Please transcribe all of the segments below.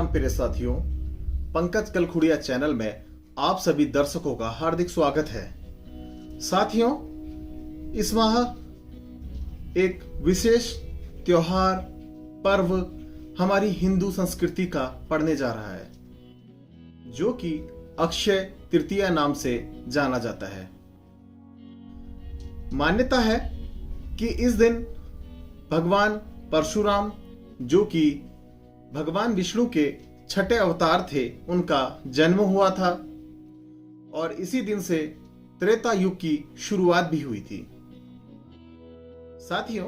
राम प्रिय साथियों, पंकज कलखुड़िया चैनल में आप सभी दर्शकों का हार्दिक स्वागत है। साथियों, इस माह एक विशेष त्योहार पर्व हमारी हिंदू संस्कृति का पड़ने जा रहा है, जो कि अक्षय तृतीया नाम से जाना जाता है। मान्यता है कि इस दिन भगवान परशुराम, जो कि भगवान विष्णु के छठे अवतार थे, उनका जन्म हुआ था और इसी दिन से त्रेता युग की शुरुआत भी हुई थी। साथियों,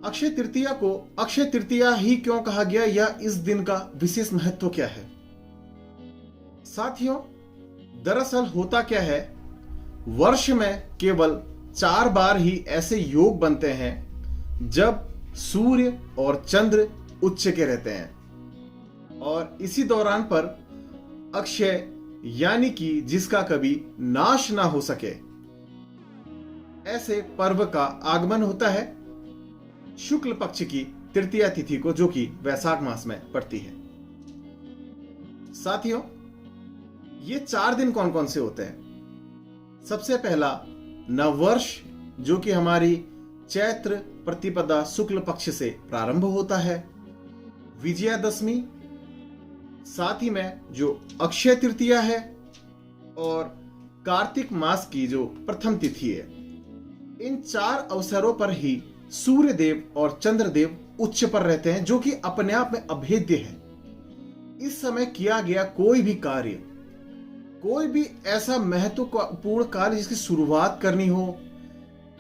अक्षय तृतीया को अक्षय तृतीया ही क्यों कहा गया, या इस दिन का विशेष महत्व क्या है? साथियों, दरअसल होता क्या है, वर्ष में केवल 4 बार ही ऐसे योग बनते हैं जब सूर्य और चंद्र उच्च के रहते हैं, और इसी दौरान पर अक्षय यानी कि जिसका कभी नाश ना हो सके, ऐसे पर्व का आगमन होता है शुक्ल पक्ष की तृतीया तिथि को, जो कि वैशाख मास में पड़ती है। साथियों, ये 4 दिन कौन कौन से होते हैं? सबसे पहला नववर्ष, जो कि हमारी चैत्र प्रतिपदा शुक्ल पक्ष से प्रारंभ होता है। विजयादशमी, साथ ही में जो अक्षय तृतीया है, और कार्तिक मास की जो प्रथम तिथि है। इन 4 अवसरों पर ही सूर्य देव और चंद्रदेव उच्च पर रहते हैं, जो कि अपने आप में अभेद्य है। इस समय किया गया कोई भी कार्य, कोई भी ऐसा महत्वपूर्ण कार्य जिसकी शुरुआत करनी हो,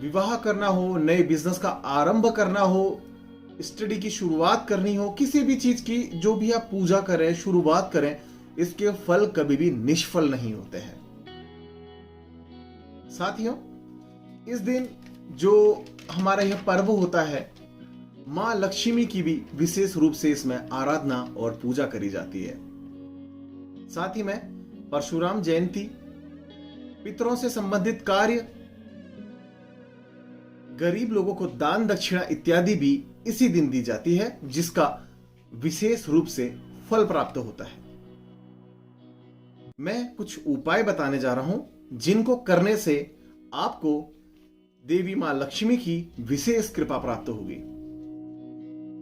विवाह करना हो, नए बिजनेस का आरंभ करना हो, स्टडी की शुरुआत करनी हो, किसी भी चीज की जो भी आप पूजा करें, शुरुआत करें, इसके फल कभी भी निष्फल नहीं होते हैं। साथियों, इस दिन जो हमारा यह पर्व होता है, मां लक्ष्मी की भी विशेष रूप से इसमें आराधना और पूजा करी जाती है। साथ ही में परशुराम जयंती, पितरों से संबंधित कार्य, गरीब लोगों को दान दक्षिणा इत्यादि भी इसी दिन दी जाती है, जिसका विशेष रूप से फल प्राप्त होता है। मैं कुछ उपाय बताने जा रहा हूं, जिनको करने से आपको देवी मां लक्ष्मी की विशेष कृपा प्राप्त होगी।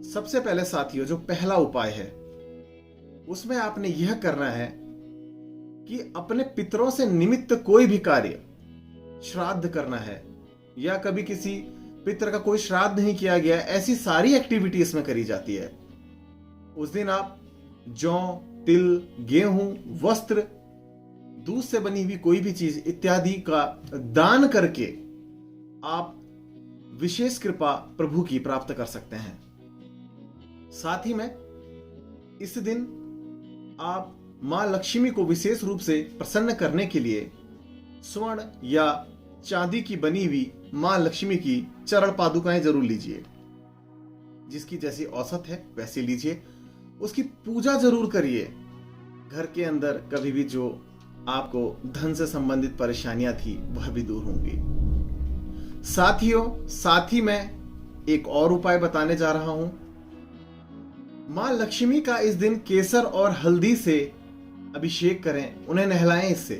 सबसे पहले साथियों, जो पहला उपाय है, उसमें आपने यह करना है कि अपने पितरों से निमित्त कोई भी कार्य, श्राद्ध करना है, या कभी किसी पितर का कोई श्राद्ध नहीं किया गया, ऐसी सारी एक्टिविटी इसमें करी जाती है। उस दिन आप जौ, तिल, गेहूं, वस्त्र, दूध से बनी हुई कोई भी चीज इत्यादि का दान करके आप विशेष कृपा प्रभु की प्राप्त कर सकते हैं। साथ ही में इस दिन आप मां लक्ष्मी को विशेष रूप से प्रसन्न करने के लिए स्वर्ण या चांदी की बनी हुई मां लक्ष्मी की चरण पादुकाएं जरूर लीजिए। जिसकी जैसी औसत है वैसे लीजिए। उसकी पूजा जरूर करिए। घर के अंदर कभी भी जो आपको धन से संबंधित परेशानियां थी, वह भी दूर होंगी। साथियों, साथ ही मैं एक और उपाय बताने जा रहा हूं। मां लक्ष्मी का इस दिन केसर और हल्दी से अभिषेक करें, उन्हें नहलाएं। इससे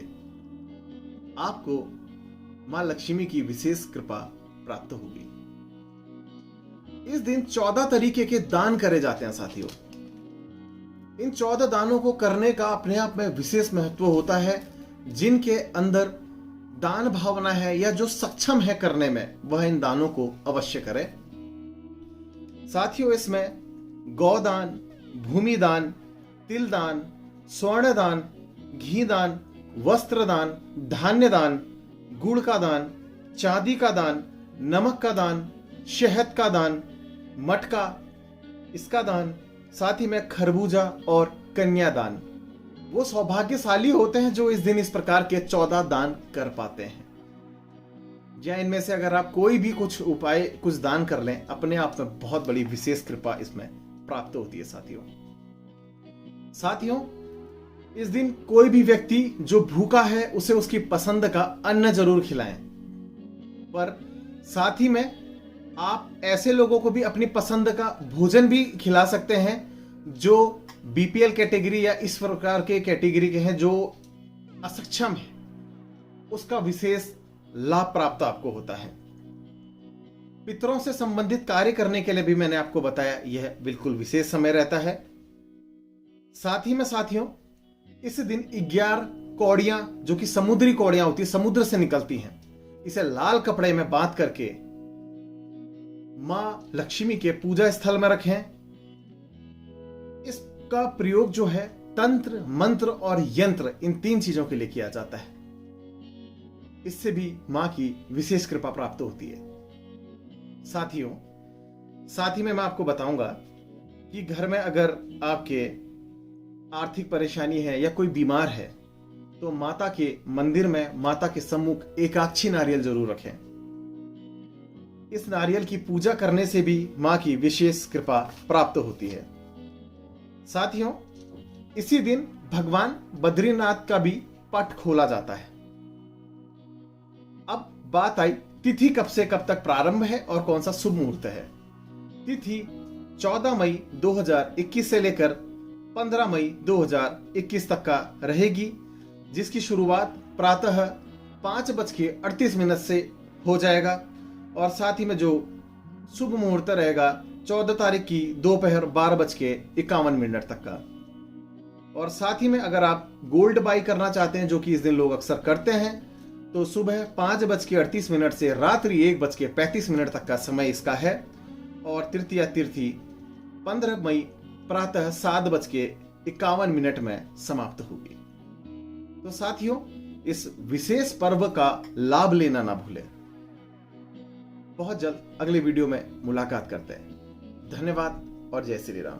आपको मां लक्ष्मी की विशेष कृपा प्राप्त होगी। इस दिन 14 तरीके के दान करे जाते हैं साथियों। इन 14 दानों को करने का अपने आप में विशेष महत्व होता है। जिनके अंदर दान भावना है या जो सक्षम है करने में, वह इन दानों को अवश्य करे। साथियों, इसमें गौदान, भूमि दान, तिल दान, स्वर्ण दान, घी दान, वस्त्र दान, धान्य दान, गुड़ का दान, चांदी का दान, नमक का दान, शहद का दान, मटका, इसका दान, साथ ही में खरबूजा और कन्या दान। वो सौभाग्यशाली होते हैं जो इस दिन इस प्रकार के 14 दान कर पाते हैं। या इनमें से अगर आप कोई भी कुछ उपाय, कुछ दान कर लें, अपने आप में बहुत बड़ी विशेष कृपा इसमें प्राप्त होती है। साथियों, इस दिन कोई भी व्यक्ति जो भूखा है, उसे उसकी पसंद का अन्न जरूर खिलाएं। पर साथ ही में आप ऐसे लोगों को भी अपनी पसंद का भोजन भी खिला सकते हैं जो बीपीएल कैटेगरी या इस प्रकार के कैटेगरी के हैं जो असक्षम है, उसका विशेष लाभ प्राप्त आपको होता है। पितरों से संबंधित कार्य करने के लिए भी मैंने आपको बताया यह बिल्कुल विशेष समय रहता है। साथ ही में साथियों, इस दिन 11 कौड़ियां जो कि समुद्री कौड़ियां होती है, समुद्र से निकलती हैं, इसे लाल कपड़े में बांध करके मां लक्ष्मी के पूजा स्थल में रखें। इसका प्रयोग जो है तंत्र, मंत्र और यंत्र, इन 3 चीजों के लिए किया जाता है। इससे भी मां की विशेष कृपा प्राप्त होती है। साथियों, साथ ही में मैं आपको बताऊंगा कि घर में अगर आपके आर्थिक परेशानी है या कोई बीमार है तो माता के मंदिर में माता के सम्मुख एकाक्षी नारियल जरूर रखें। इस नारियल की पूजा करने से भी मां की विशेष कृपा प्राप्त होती है। साथियों, इसी दिन भगवान बद्रीनाथ का भी पट खोला जाता है। अब बात आई तिथि कब से कब तक प्रारंभ है और कौन सा शुभ मुहूर्त है। तिथि 14 मई 2021 से लेकर 15 मई 2021 तक का रहेगी, जिसकी शुरुआत प्रातः 5:38 से हो जाएगा और साथ ही में जो शुभ मुहूर्त रहेगा 14 तारीख की दोपहर 12:51 तक का। और साथ ही में अगर आप गोल्ड बाई करना चाहते हैं, जो कि इस दिन लोग अक्सर करते हैं, तो सुबह 5:38 से रात्रि 1:35 तक का समय इसका है। और तृतीया तिथि 15 मई प्रातः 7:51 में समाप्त होगी। तो साथियों, इस विशेष पर्व का लाभ लेना ना भूलें। बहुत जल्द अगले वीडियो में मुलाकात करते हैं। धन्यवाद और जय श्री राम।